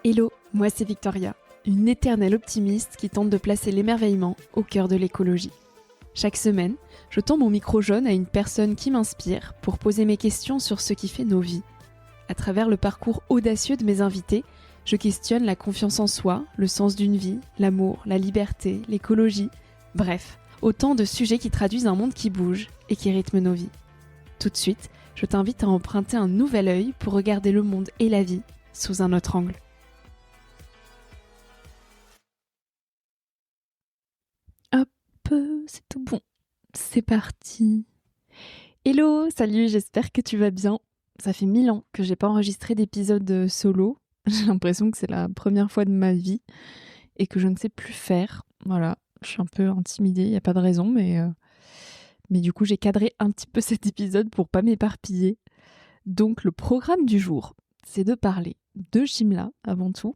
Hello, moi c'est Victoria, une éternelle optimiste qui tente de placer l'émerveillement au cœur de l'écologie. Chaque semaine, je tends mon micro jaune à une personne qui m'inspire pour poser mes questions sur ce qui fait nos vies. À travers le parcours audacieux de mes invités, je questionne la confiance en soi, le sens d'une vie, l'amour, la liberté, l'écologie, bref, autant de sujets qui traduisent un monde qui bouge et qui rythme nos vies. Tout de suite, je t'invite à emprunter un nouvel œil pour regarder le monde et la vie sous un autre angle. C'est tout bon. C'est parti. Hello, salut, j'espère que tu vas bien. Ça fait 1000 ans que j'ai pas enregistré d'épisode solo. J'ai l'impression que c'est la première fois de ma vie et que je ne sais plus faire. Voilà, je suis un peu intimidée, il n'y a pas de raison, mais du coup j'ai cadré un petit peu cet épisode pour pas m'éparpiller. Donc le programme du jour, c'est de parler de Shimla avant tout,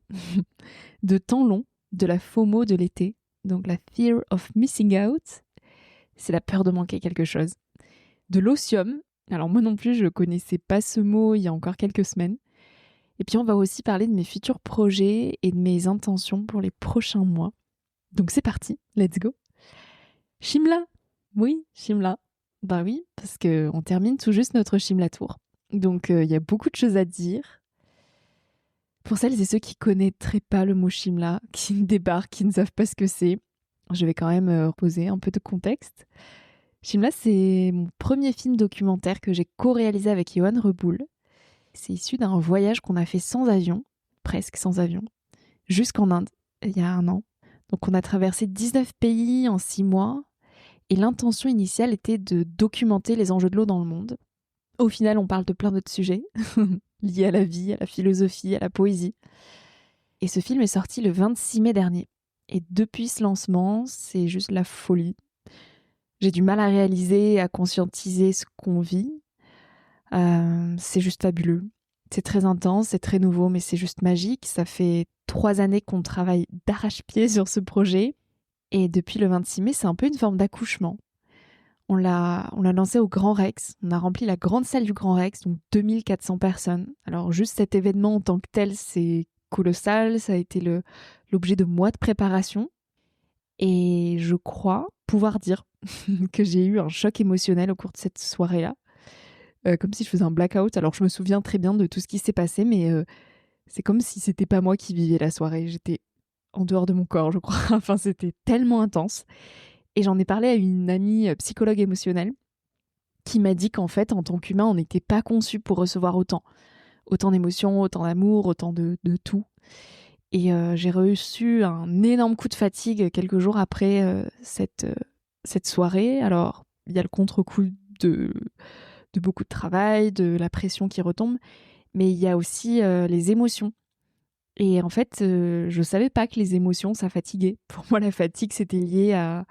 de temps long, de la FOMO de l'été, donc la Fear of Missing Out, c'est la peur de manquer quelque chose. De l'osium, alors moi non plus je connaissais pas ce mot il y a encore quelques semaines. Et puis on va aussi parler de mes futurs projets et de mes intentions pour les prochains mois. Donc c'est parti, let's go. Shimla, oui, Shimla. Bah oui, parce qu'on termine tout juste notre Shimla Tour. Donc il y a beaucoup de choses à dire. Pour celles et ceux qui connaîtraient pas le mot Shimla, qui débarquent, qui ne savent pas ce que c'est, je vais quand même reposer un peu de contexte. Shimla, c'est mon premier film documentaire que j'ai co-réalisé avec Yoann Reboul. C'est issu d'un voyage qu'on a fait sans avion, presque sans avion, jusqu'en Inde, il y a 1 an. Donc on a traversé 19 pays en 6 mois, et l'intention initiale était de documenter les enjeux de l'eau dans le monde. Au final, on parle de plein d'autres sujets, liés à la vie, à la philosophie, à la poésie. Et ce film est sorti le 26 mai dernier. Et depuis ce lancement, c'est juste la folie. J'ai du mal à réaliser, à conscientiser ce qu'on vit. C'est juste fabuleux. C'est très intense, c'est très nouveau, mais c'est juste magique. Ça fait 3 années qu'on travaille d'arrache-pied sur ce projet. Et depuis le 26 mai, c'est un peu une forme d'accouchement. On l'a lancé au Grand Rex. On a rempli la grande salle du Grand Rex, donc 2400 personnes. Alors juste cet événement en tant que tel, c'est colossal. Ça a été l'objet de mois de préparation. Et je crois pouvoir dire que j'ai eu un choc émotionnel au cours de cette soirée-là. Comme si je faisais un blackout. Alors je me souviens très bien de tout ce qui s'est passé, mais c'est comme si c'était pas moi qui vivais la soirée. J'étais en dehors de mon corps, je crois. Enfin, c'était tellement intense. Et j'en ai parlé à une amie psychologue émotionnelle qui m'a dit qu'en fait, en tant qu'humain, on n'était pas conçu pour recevoir autant. Autant d'émotions, autant d'amour, autant de tout. Et j'ai reçu un énorme coup de fatigue quelques jours après cette soirée. Alors, il y a le contre-coup de beaucoup de travail, de la pression qui retombe, mais il y a aussi les émotions. Et en fait, je savais pas que les émotions, ça fatiguait. Pour moi, la fatigue, c'était lié à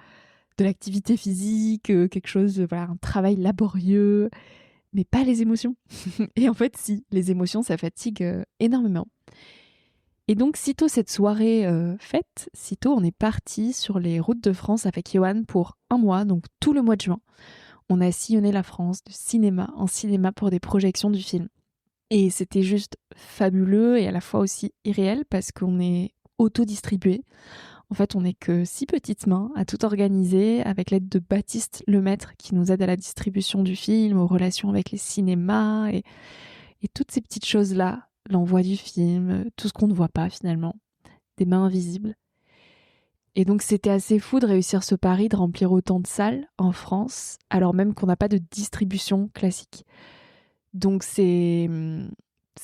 de l'activité physique, quelque chose, voilà, un travail laborieux, mais pas les émotions. Et en fait, si, les émotions, ça fatigue énormément. Et donc, sitôt cette soirée faite, sitôt on est parti sur les routes de France avec Yoann pour 1 mois, donc tout le mois de juin. On a sillonné la France de cinéma en cinéma pour des projections du film. Et c'était juste fabuleux et à la fois aussi irréel parce qu'on est auto-distribué. En fait, on n'est que 6 petites mains à tout organiser avec l'aide de Baptiste Lemaître qui nous aide à la distribution du film, aux relations avec les cinémas et toutes ces petites choses-là, l'envoi du film, tout ce qu'on ne voit pas finalement, des mains invisibles. Et donc c'était assez fou de réussir ce pari de remplir autant de salles en France, alors même qu'on n'a pas de distribution classique. Donc c'est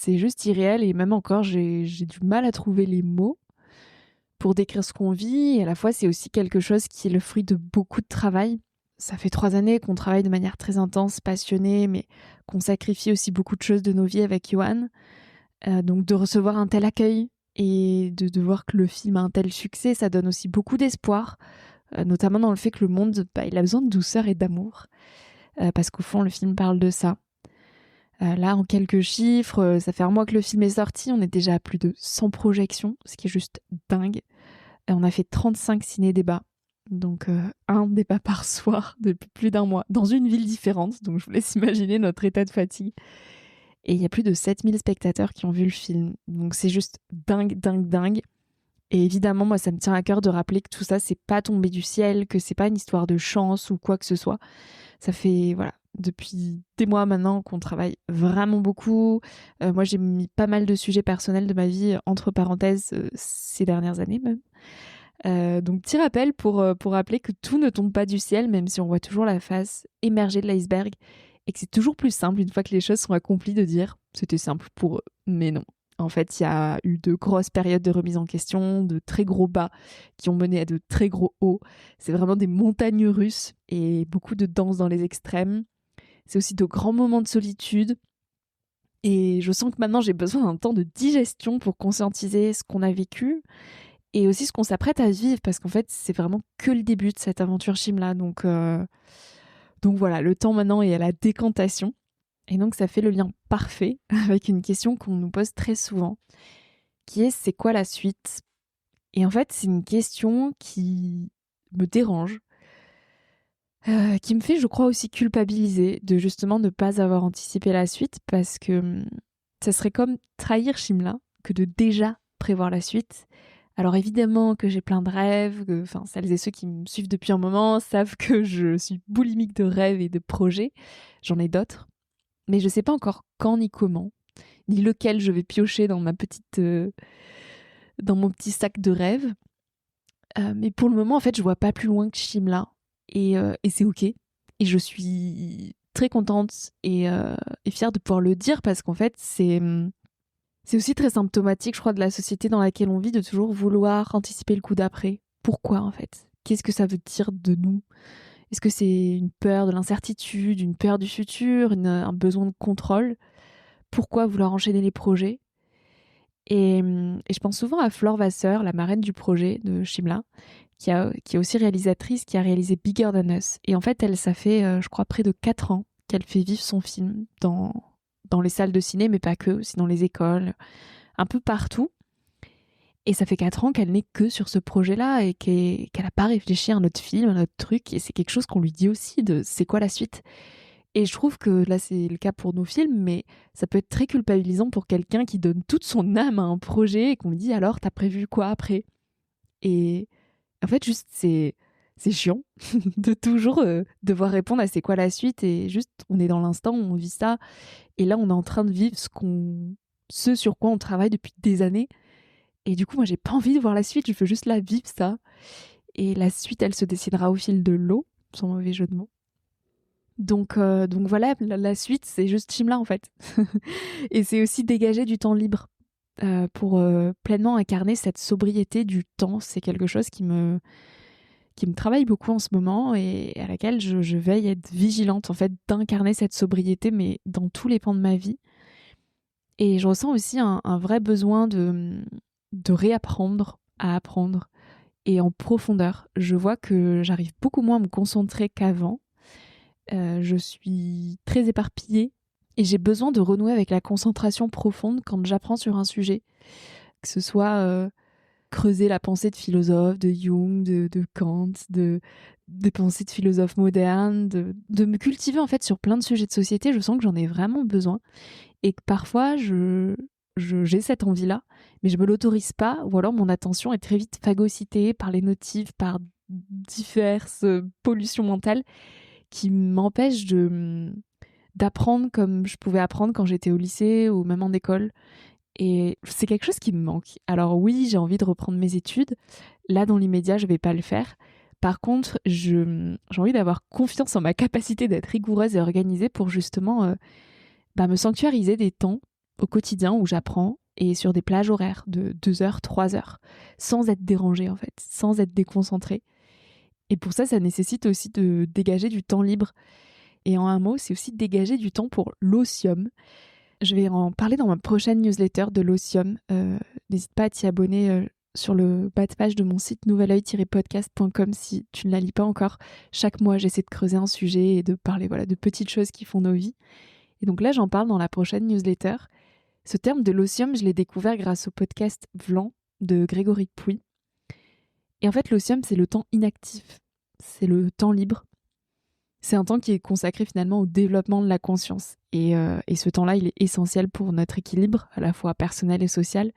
juste irréel et même encore j'ai du mal à trouver les mots pour décrire ce qu'on vit. Et à la fois c'est aussi quelque chose qui est le fruit de beaucoup de travail. Ça fait 3 années qu'on travaille de manière très intense, passionnée, mais qu'on sacrifie aussi beaucoup de choses de nos vies avec Yoann. Donc de recevoir un tel accueil et de voir que le film a un tel succès, ça donne aussi beaucoup d'espoir, notamment dans le fait que le monde, il a besoin de douceur et d'amour, parce qu'au fond, le film parle de ça. Là, en quelques chiffres, ça fait 1 mois que le film est sorti, on est déjà à plus de 100 projections, ce qui est juste dingue. On a fait 35 ciné-débats, donc un débat par soir depuis plus d'1 mois, dans une ville différente, donc je vous laisse imaginer notre état de fatigue. Et il y a plus de 7000 spectateurs qui ont vu le film. Donc c'est juste dingue, dingue, dingue. Et évidemment, moi, ça me tient à cœur de rappeler que tout ça, c'est pas tombé du ciel, que c'est pas une histoire de chance ou quoi que ce soit. Ça fait, voilà, depuis des mois maintenant qu'on travaille vraiment beaucoup. Moi, j'ai mis pas mal de sujets personnels de ma vie entre parenthèses ces dernières années même. Donc, petit rappel pour rappeler que tout ne tombe pas du ciel, même si on voit toujours la face émergée de l'iceberg et que c'est toujours plus simple une fois que les choses sont accomplies de dire c'était simple pour eux, mais non. En fait, il y a eu de grosses périodes de remise en question, de très gros bas qui ont mené à de très gros hauts. C'est vraiment des montagnes russes et beaucoup de danse dans les extrêmes. C'est aussi de grands moments de solitude. Et je sens que maintenant j'ai besoin d'un temps de digestion pour conscientiser ce qu'on a vécu et aussi ce qu'on s'apprête à vivre parce qu'en fait c'est vraiment que le début de cette aventure Shimla. Donc voilà, le temps maintenant est à la décantation. Et donc ça fait le lien parfait avec une question qu'on nous pose très souvent, qui est c'est quoi la suite? Et en fait c'est une question qui me dérange, qui me fait je crois aussi culpabiliser de justement ne pas avoir anticipé la suite parce que ça serait comme trahir Shimla que de déjà prévoir la suite. Alors évidemment que j'ai plein de rêves, enfin celles et ceux qui me suivent depuis un moment savent que je suis boulimique de rêves et de projets, j'en ai d'autres. Mais je sais pas encore quand ni comment, ni lequel je vais piocher dans mon petit sac de rêves. Mais pour le moment, en fait, je vois pas plus loin que Shimla. Et c'est ok. Et je suis très contente et fière de pouvoir le dire parce qu'en fait, c'est aussi très symptomatique, je crois, de la société dans laquelle on vit, de toujours vouloir anticiper le coup d'après. Pourquoi, en fait? Qu'est-ce que ça veut dire de nous? Est-ce que c'est une peur de l'incertitude, une peur du futur, un besoin de contrôle? Pourquoi vouloir enchaîner les projets? Et je pense souvent à Flore Vasseur, la marraine du projet de Shimla, qui est aussi réalisatrice, qui a réalisé Bigger Than Us. Et en fait, elle, ça fait, je crois, près de 4 ans qu'elle fait vivre son film dans les salles de ciné, mais pas que, aussi dans les écoles, un peu partout. Et ça fait 4 ans qu'elle n'est que sur ce projet-là et qu'elle n'a pas réfléchi à un autre film, à un autre truc. Et c'est quelque chose qu'on lui dit aussi de c'est quoi la suite. Et je trouve que là, c'est le cas pour nos films, mais ça peut être très culpabilisant pour quelqu'un qui donne toute son âme à un projet et qu'on lui dit alors, t'as prévu quoi après? Et en fait, juste, c'est chiant de toujours devoir répondre à c'est quoi la suite et juste, on est dans l'instant, on vit ça. Et là, on est en train de vivre ce sur quoi on travaille depuis des années. Et du coup, moi, j'ai pas envie de voir la suite, je veux juste la vivre ça. Et la suite, elle se décidera au fil de l'eau, sans mauvais jeu de mots. Donc voilà, la suite, c'est juste Shimla en fait. Et c'est aussi dégager du temps libre pour pleinement incarner cette sobriété du temps. C'est quelque chose qui me travaille beaucoup en ce moment et à laquelle je veille à être vigilante en fait, d'incarner cette sobriété, mais dans tous les pans de ma vie. Et je ressens aussi un vrai besoin de réapprendre à apprendre et en profondeur. Je vois que j'arrive beaucoup moins à me concentrer qu'avant. Je suis très éparpillée et j'ai besoin de renouer avec la concentration profonde quand j'apprends sur un sujet. Que ce soit creuser la pensée de philosophes, de Jung, de Kant, des pensées de philosophes modernes, de me cultiver en fait sur plein de sujets de société. Je sens que j'en ai vraiment besoin et que parfois j'ai cette envie-là, mais je me l'autorise pas ou alors mon attention est très vite phagocytée par les notifs, par diverses pollutions mentales qui m'empêche d'apprendre comme je pouvais apprendre quand j'étais au lycée ou même en école. Et c'est quelque chose qui me manque. Alors oui, j'ai envie de reprendre mes études. Là, dans l'immédiat, je vais pas le faire. Par contre, j'ai envie d'avoir confiance en ma capacité d'être rigoureuse et organisée pour justement me sanctuariser des temps au quotidien où j'apprends et sur des plages horaires de 2 heures, 3 heures, sans être dérangée en fait, sans être déconcentrée. Et pour ça, ça nécessite aussi de dégager du temps libre. Et en un mot, c'est aussi dégager du temps pour l'otium. Je vais en parler dans ma prochaine newsletter de l'otium. N'hésite pas à t'y abonner sur le bas de page de mon site nouveloeil-podcast.com si tu ne la lis pas encore. Chaque mois, j'essaie de creuser un sujet et de parler de petites choses qui font nos vies. Et donc là, j'en parle dans la prochaine newsletter. Ce terme de l'otium, je l'ai découvert grâce au podcast Vlan de Grégory Pouy. Et en fait, l'otium, c'est le temps inactif. C'est le temps libre. C'est un temps qui est consacré finalement au développement de la conscience. Et ce temps-là, il est essentiel pour notre équilibre, à la fois personnel et social.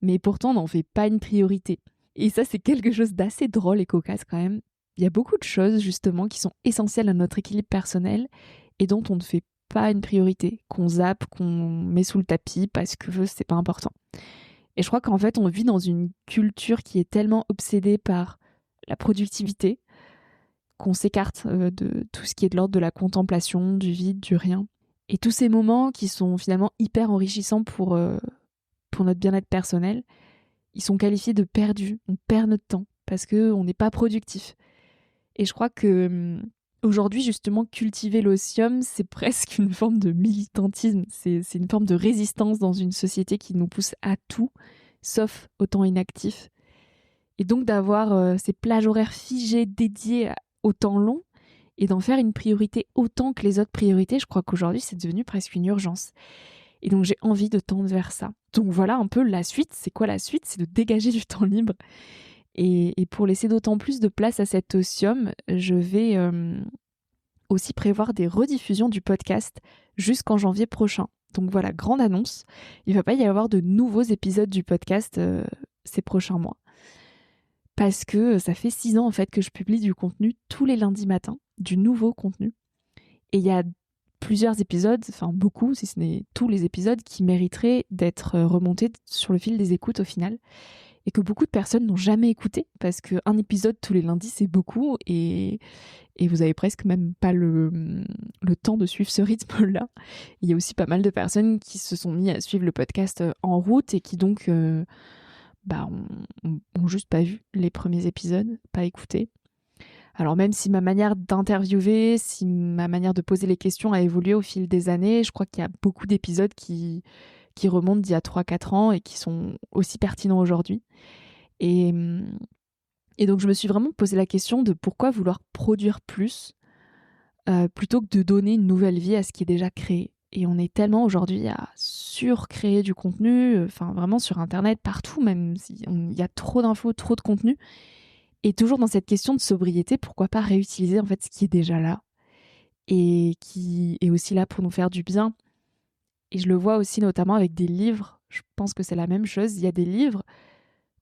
Mais pourtant, on n'en fait pas une priorité. Et ça, c'est quelque chose d'assez drôle et cocasse quand même. Il y a beaucoup de choses, justement, qui sont essentielles à notre équilibre personnel et dont on ne fait pas une priorité, qu'on zappe, qu'on met sous le tapis parce que c'est pas important. Et je crois qu'en fait, on vit dans une culture qui est tellement obsédée par la productivité qu'on s'écarte de tout ce qui est de l'ordre de la contemplation, du vide, du rien. Et tous ces moments qui sont finalement hyper enrichissants pour notre bien-être personnel, ils sont qualifiés de perdus. On perd notre temps parce qu'on n'est pas productif. Et je crois que aujourd'hui, justement, cultiver l'otium, c'est presque une forme de militantisme. C'est une forme de résistance dans une société qui nous pousse à tout, sauf au temps inactif. Et donc d'avoir ces plages horaires figées dédiées au temps long et d'en faire une priorité autant que les autres priorités, je crois qu'aujourd'hui, c'est devenu presque une urgence. Et donc j'ai envie de tendre vers ça. Donc voilà un peu la suite. C'est quoi la suite? C'est de dégager du temps libre. Et pour laisser d'autant plus de place à cet otium, je vais aussi prévoir des rediffusions du podcast jusqu'en janvier prochain. Donc voilà, grande annonce. Il ne va pas y avoir de nouveaux épisodes du podcast ces prochains mois. Parce que ça fait 6 ans en fait que je publie du contenu tous les lundis matins, du nouveau contenu. Et il y a plusieurs épisodes, enfin beaucoup, si ce n'est tous les épisodes, qui mériteraient d'être remontés sur le fil des écoutes au final. Et que beaucoup de personnes n'ont jamais écouté, parce qu'un épisode tous les lundis, c'est beaucoup, et vous avez presque même pas le temps de suivre ce rythme-là. Il y a aussi pas mal de personnes qui se sont mis à suivre le podcast en route, et qui donc ont juste pas vu les premiers épisodes, pas écouté. Alors même si ma manière d'interviewer, si ma manière de poser les questions a évolué au fil des années, je crois qu'il y a beaucoup d'épisodes qui remontent d'il y a 3-4 ans et qui sont aussi pertinents aujourd'hui. Et donc je me suis vraiment posé la question de pourquoi vouloir produire plus plutôt que de donner une nouvelle vie à ce qui est déjà créé. Et on est tellement aujourd'hui à surcréer du contenu, enfin vraiment sur Internet, partout, même s'il y a trop d'infos, trop de contenu. Et toujours dans cette question de sobriété, pourquoi pas réutiliser en fait ce qui est déjà là et qui est aussi là pour nous faire du bien. Et je le vois aussi notamment avec des livres. Je pense que c'est la même chose. Il y a des livres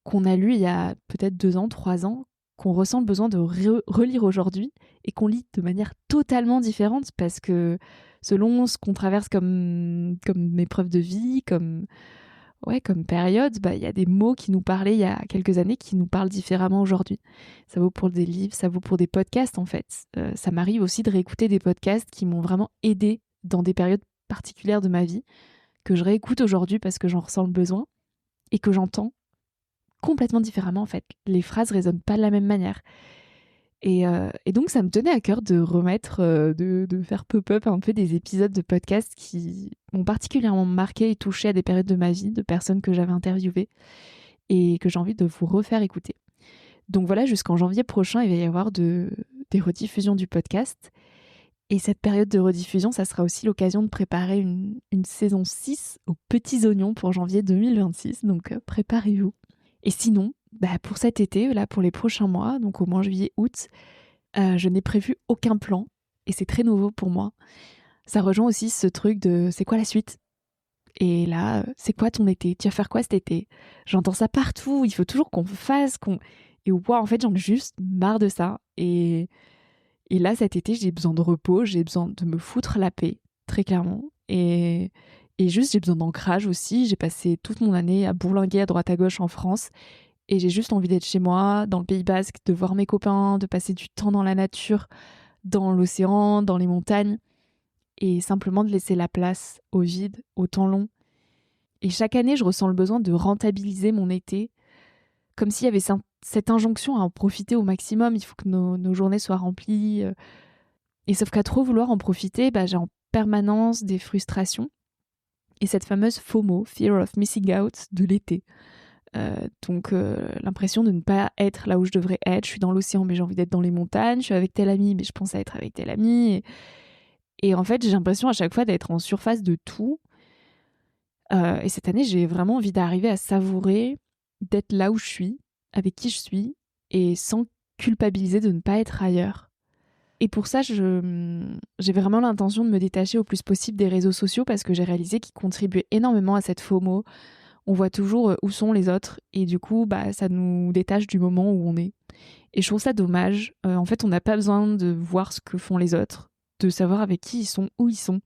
qu'on a lus il y a peut-être 2 ans, 3 ans, qu'on ressent le besoin de relire aujourd'hui et qu'on lit de manière totalement différente parce que selon ce qu'on traverse comme épreuve de vie, comme période, il y a des mots qui nous parlaient il y a quelques années qui nous parlent différemment aujourd'hui. Ça vaut pour des livres, ça vaut pour des podcasts en fait. Ça m'arrive aussi de réécouter des podcasts qui m'ont vraiment aidé dans des périodes particulières de ma vie, que je réécoute aujourd'hui parce que j'en ressens le besoin et que j'entends complètement différemment en fait. Les phrases résonnent pas de la même manière. Et donc ça me tenait à cœur de remettre, de faire pop-up un peu des épisodes de podcasts qui m'ont particulièrement marqué et touché à des périodes de ma vie, de personnes que j'avais interviewées et que j'ai envie de vous refaire écouter. Donc voilà, jusqu'en janvier prochain, il va y avoir des rediffusions du podcast. Et cette période de rediffusion, ça sera aussi l'occasion de préparer une saison 6 aux petits oignons pour janvier 2026. Donc préparez-vous. Et sinon, pour cet été, là pour les prochains mois, donc au mois juillet-août, je n'ai prévu aucun plan et c'est très nouveau pour moi. Ça rejoint aussi ce truc de c'est quoi la suite? Et là, c'est quoi ton été? Tu vas faire quoi cet été? J'entends ça partout, il faut toujours qu'on fasse, Et waouh, en fait, j'en ai juste marre de ça. Et là, cet été, j'ai besoin de repos, j'ai besoin de me foutre la paix, très clairement. Et juste, j'ai besoin d'ancrage aussi. J'ai passé toute mon année à bourlinguer à droite à gauche en France. Et j'ai juste envie d'être chez moi, dans le Pays Basque, de voir mes copains, de passer du temps dans la nature, dans l'océan, dans les montagnes. Et simplement de laisser la place au vide, au temps long. Et chaque année, je ressens le besoin de rentabiliser mon été, comme s'il y avait cette injonction à en profiter au maximum. Il faut que nos journées soient remplies. Et sauf qu'à trop vouloir en profiter, j'ai en permanence des frustrations. Et cette fameuse FOMO, Fear of Missing Out, de l'été. Donc l'impression de ne pas être là où je devrais être. Je suis dans l'océan, mais j'ai envie d'être dans les montagnes. Je suis avec tel ami, mais je pense à être avec tel ami. Et en fait, j'ai l'impression à chaque fois d'être en surface de tout. Et cette année, j'ai vraiment envie d'arriver à savourer, d'être là où je suis, avec qui je suis, et sans culpabiliser de ne pas être ailleurs. Et pour ça, j'ai vraiment l'intention de me détacher au plus possible des réseaux sociaux parce que j'ai réalisé qu'ils contribuaient énormément à cette FOMO. On voit toujours où sont les autres et du coup, ça nous détache du moment où on est. Et je trouve ça dommage. En fait, on n'a pas besoin de voir ce que font les autres, de savoir avec qui ils sont, où ils sont.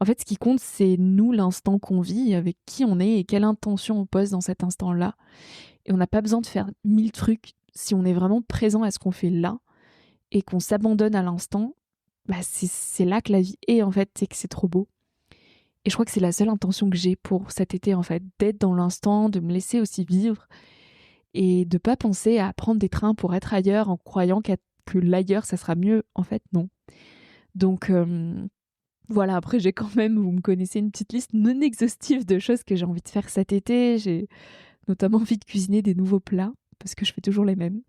En fait, ce qui compte, c'est nous, l'instant qu'on vit, avec qui on est et quelle intention on pose dans cet instant-là. Et on n'a pas besoin de faire 1000 trucs si on est vraiment présent à ce qu'on fait là et qu'on s'abandonne à l'instant. C'est là que la vie est, en fait, c'est que c'est trop beau. Et je crois que c'est la seule intention que j'ai pour cet été, en fait, d'être dans l'instant, de me laisser aussi vivre et de pas penser à prendre des trains pour être ailleurs en croyant que l'ailleurs, ça sera mieux. En fait, non. Donc, voilà, après, j'ai quand même, vous me connaissez, une petite liste non exhaustive de choses que j'ai envie de faire cet été. J'ai notamment envie de cuisiner des nouveaux plats, parce que je fais toujours les mêmes.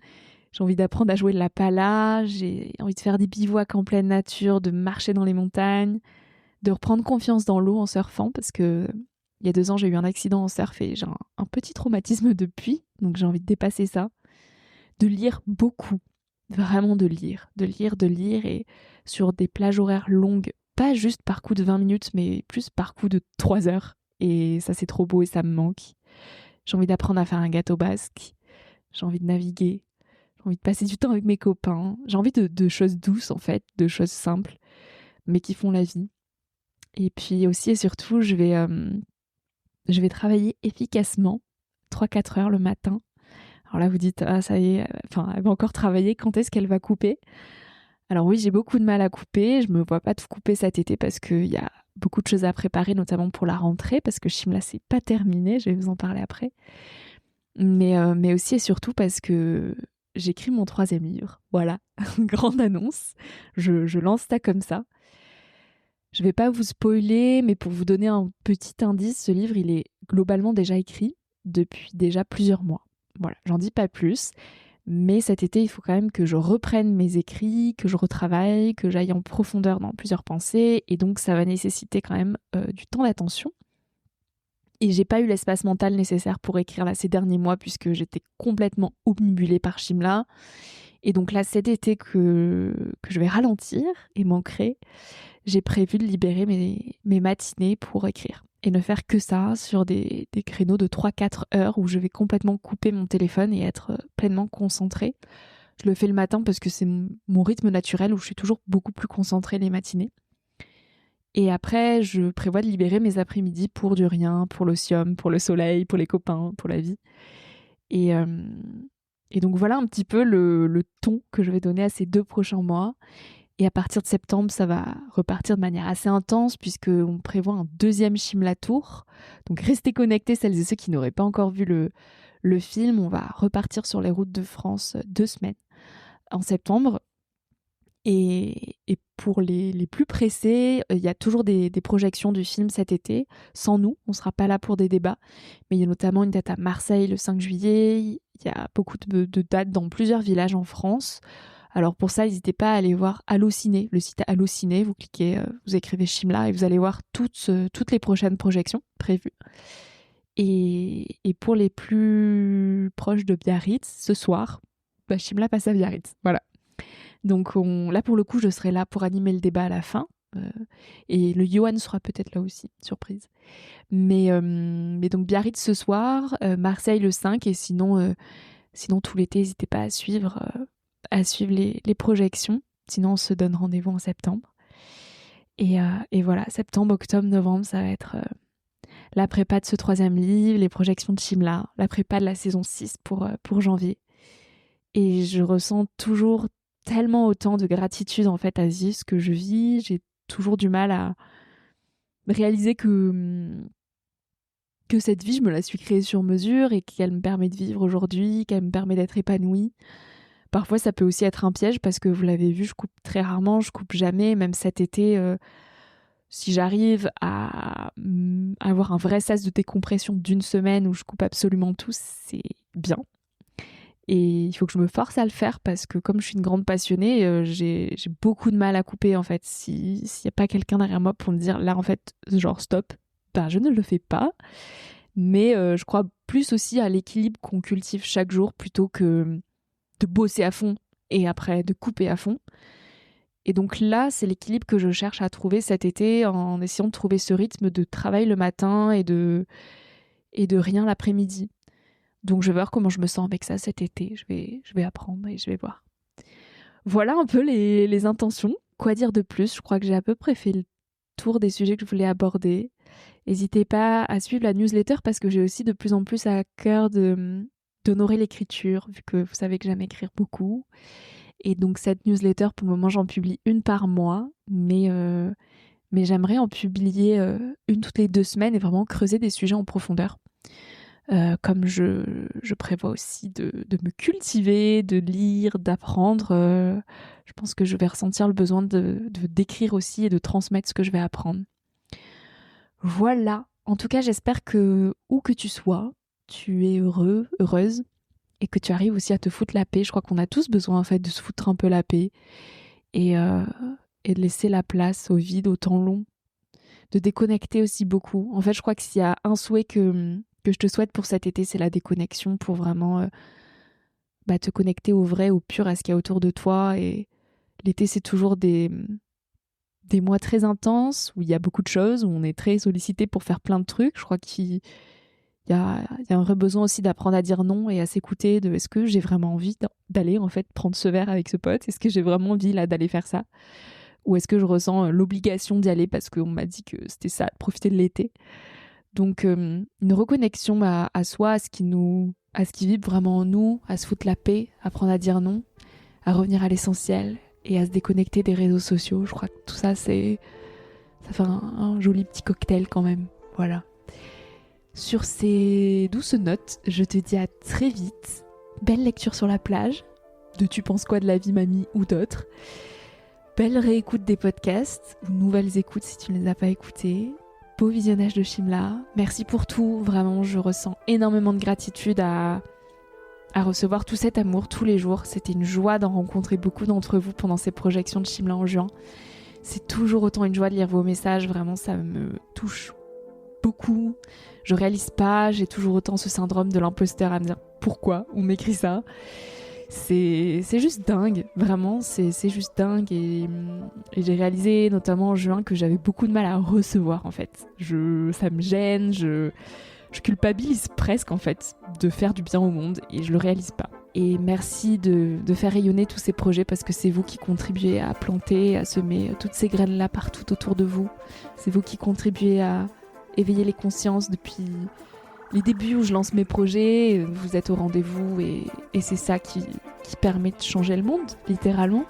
J'ai envie d'apprendre à jouer de la pala, j'ai envie de faire des bivouacs en pleine nature, de marcher dans les montagnes, de reprendre confiance dans l'eau en surfant, parce que il y a 2 ans, j'ai eu un accident en surf et j'ai un petit traumatisme depuis, donc j'ai envie de dépasser ça. De lire beaucoup, vraiment de lire, et sur des plages horaires longues, pas juste par coup de 20 minutes, mais plus par coup de 3 heures. Et ça, c'est trop beau et ça me manque. J'ai envie d'apprendre à faire un gâteau basque, j'ai envie de naviguer, j'ai envie de passer du temps avec mes copains, j'ai envie de choses douces en fait, de choses simples, mais qui font la vie. Et puis aussi et surtout, je vais travailler efficacement 3-4 heures le matin. Alors là, vous dites, ah ça y est, elle va encore travailler, quand est-ce qu'elle va couper? Alors oui, j'ai beaucoup de mal à couper, je me vois pas tout couper cet été parce qu'il y a beaucoup de choses à préparer, notamment pour la rentrée, parce que Shimla, c'est pas terminé, je vais vous en parler après. Mais aussi et surtout parce que j'écris mon 3e livre. Voilà, grande annonce. Je lance ça comme ça. Je vais pas vous spoiler, mais pour vous donner un petit indice, ce livre, il est globalement déjà écrit depuis déjà plusieurs mois. Voilà, j'en dis pas plus. Mais cet été, il faut quand même que je reprenne mes écrits, que je retravaille, que j'aille en profondeur dans plusieurs pensées. Et donc, ça va nécessiter quand même du temps d'attention. Et j'ai pas eu l'espace mental nécessaire pour écrire là ces derniers mois puisque j'étais complètement obnubilée par Shimla. Et donc là, cet été que je vais ralentir et m'ancrer, j'ai prévu de libérer mes matinées pour écrire. Et ne faire que ça sur des créneaux de 3-4 heures où je vais complètement couper mon téléphone et être pleinement concentrée. Je le fais le matin parce que c'est mon rythme naturel où je suis toujours beaucoup plus concentrée les matinées. Et après, je prévois de libérer mes après-midi pour du rien, pour l'otium, pour le soleil, pour les copains, pour la vie. Et donc voilà un petit peu le ton que je vais donner à ces 2 prochains mois. Et à partir de septembre, ça va repartir de manière assez intense puisqu'on prévoit un 2e Shimla Tour. Donc restez connectés, celles et ceux qui n'auraient pas encore vu le film. On va repartir sur les routes de France 2 semaines en septembre. Et pour les plus pressés, il y a toujours des projections du film cet été. Sans nous, on ne sera pas là pour des débats. Mais il y a notamment une date à Marseille le 5 juillet. Il y a beaucoup de dates dans plusieurs villages en France. Alors pour ça, n'hésitez pas à aller voir Allociné, le site Allociné. Vous cliquez, vous écrivez Shimla et vous allez voir toutes les prochaines projections prévues. Et pour les plus proches de Biarritz, ce soir, Shimla passe à Biarritz. Voilà. Donc là, pour le coup, je serai là pour animer le débat à la fin. Et le Johan sera peut-être là aussi, surprise. Mais donc Biarritz ce soir, Marseille le 5, et sinon tout l'été, n'hésitez pas à suivre les projections. Sinon, on se donne rendez-vous en septembre. Et voilà, septembre, octobre, novembre, ça va être la prépa de ce 3e livre, les projections de Shimla, la prépa de la saison 6 pour janvier. Et je ressens toujours tellement autant de gratitude en fait à vivre ce que je vis. J'ai toujours du mal à réaliser que cette vie, je me la suis créée sur mesure et qu'elle me permet de vivre aujourd'hui, qu'elle me permet d'être épanouie. Parfois, ça peut aussi être un piège parce que vous l'avez vu, je coupe très rarement, je coupe jamais. Même cet été, si j'arrive à avoir un vrai sas de décompression d'1 semaine où je coupe absolument tout, c'est bien. Et il faut que je me force à le faire parce que comme je suis une grande passionnée, j'ai beaucoup de mal à couper en fait. S'il n'y a pas quelqu'un derrière moi pour me dire là en fait, genre stop, je ne le fais pas. Mais je crois plus aussi à l'équilibre qu'on cultive chaque jour plutôt que de bosser à fond et après de couper à fond. Et donc là, c'est l'équilibre que je cherche à trouver cet été en essayant de trouver ce rythme de travail le matin et de rien l'après-midi. Donc je vais voir comment je me sens avec ça cet été. Je vais apprendre et je vais voir. Voilà un peu les intentions. Quoi dire de plus ? Je crois que j'ai à peu près fait le tour des sujets que je voulais aborder. N'hésitez pas à suivre la newsletter parce que j'ai aussi de plus en plus à cœur d'honorer l'écriture, vu que vous savez que j'aime écrire beaucoup. Et donc cette newsletter, pour le moment, j'en publie une par mois, mais j'aimerais en publier une toutes les 2 semaines et vraiment creuser des sujets en profondeur. Comme je prévois aussi de me cultiver, de lire, d'apprendre, je pense que je vais ressentir le besoin d'écrire aussi et de transmettre ce que je vais apprendre. Voilà, en tout cas j'espère que où que tu sois, tu es heureux, heureuse, et que tu arrives aussi à te foutre la paix. Je crois qu'on a tous besoin en fait de se foutre un peu la paix et de laisser la place au vide, au temps long, de déconnecter aussi beaucoup. En fait, je crois que s'il y a un souhait que je te souhaite pour cet été, c'est la déconnexion pour vraiment te connecter au vrai, au pur, à ce qu'il y a autour de toi. Et l'été, c'est toujours des mois très intenses où il y a beaucoup de choses, où on est très sollicité pour faire plein de trucs. Je crois qu'il y a un vrai besoin aussi d'apprendre à dire non et à s'écouter de est-ce que j'ai vraiment envie d'aller en fait prendre ce verre avec ce pote ? Est-ce que j'ai vraiment envie là d'aller faire ça ? Ou est-ce que je ressens l'obligation d'y aller parce qu'on m'a dit que c'était ça, de profiter de l'été ? Donc une reconnexion à soi, à ce qui vibre vraiment en nous, à se foutre la paix, apprendre à dire non, à revenir à l'essentiel et à se déconnecter des réseaux sociaux. Je crois que tout ça, ça fait un joli petit cocktail quand même. Voilà. Sur ces douces notes, je te dis à très vite. Belle lecture sur la plage, de Tu penses quoi de la vie mamie ou d'autres. Belle réécoute des podcasts, ou nouvelles écoutes si tu ne les as pas écoutés. Beau visionnage de Shimla. Merci pour tout, vraiment, je ressens énormément de gratitude à recevoir tout cet amour tous les jours. C'était une joie d'en rencontrer beaucoup d'entre vous pendant ces projections de Shimla en juin. C'est toujours autant une joie de lire vos messages, vraiment ça me touche beaucoup. Je réalise pas, j'ai toujours autant ce syndrome de l'imposteur à me dire pourquoi on m'écrit ça. C'est juste dingue, vraiment, c'est juste dingue et j'ai réalisé notamment en juin que j'avais beaucoup de mal à recevoir en fait. Ça me gêne, je culpabilise presque en fait de faire du bien au monde et je le réalise pas. Et merci de faire rayonner tous ces projets parce que c'est vous qui contribuez à planter, à semer toutes ces graines-là partout autour de vous. C'est vous qui contribuez à éveiller les consciences depuis les débuts où je lance mes projets, vous êtes au rendez-vous et c'est ça qui permet de changer le monde, littéralement.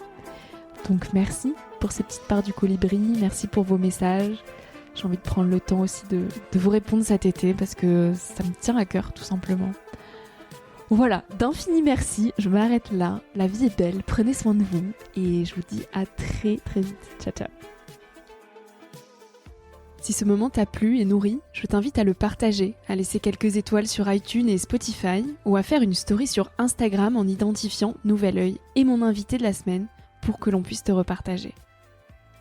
Donc merci pour ces petites parts du colibri, merci pour vos messages. J'ai envie de prendre le temps aussi de vous répondre cet été parce que ça me tient à cœur tout simplement. Voilà, d'infini merci, je m'arrête là. La vie est belle, prenez soin de vous et je vous dis à très très vite. Ciao ciao. Si ce moment t'a plu et nourri, je t'invite à le partager, à laisser quelques étoiles sur iTunes et Spotify ou à faire une story sur Instagram en identifiant Nouvel Oeil et mon invité de la semaine pour que l'on puisse te repartager.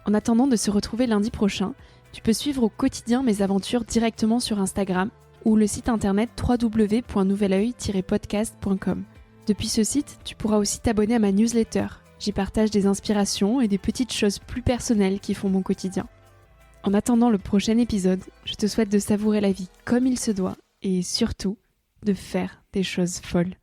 En attendant de se retrouver lundi prochain, tu peux suivre au quotidien mes aventures directement sur Instagram ou le site internet www.nouveloeil-podcast.com. Depuis ce site, tu pourras aussi t'abonner à ma newsletter. J'y partage des inspirations et des petites choses plus personnelles qui font mon quotidien. En attendant le prochain épisode, je te souhaite de savourer la vie comme il se doit et surtout de faire des choses folles.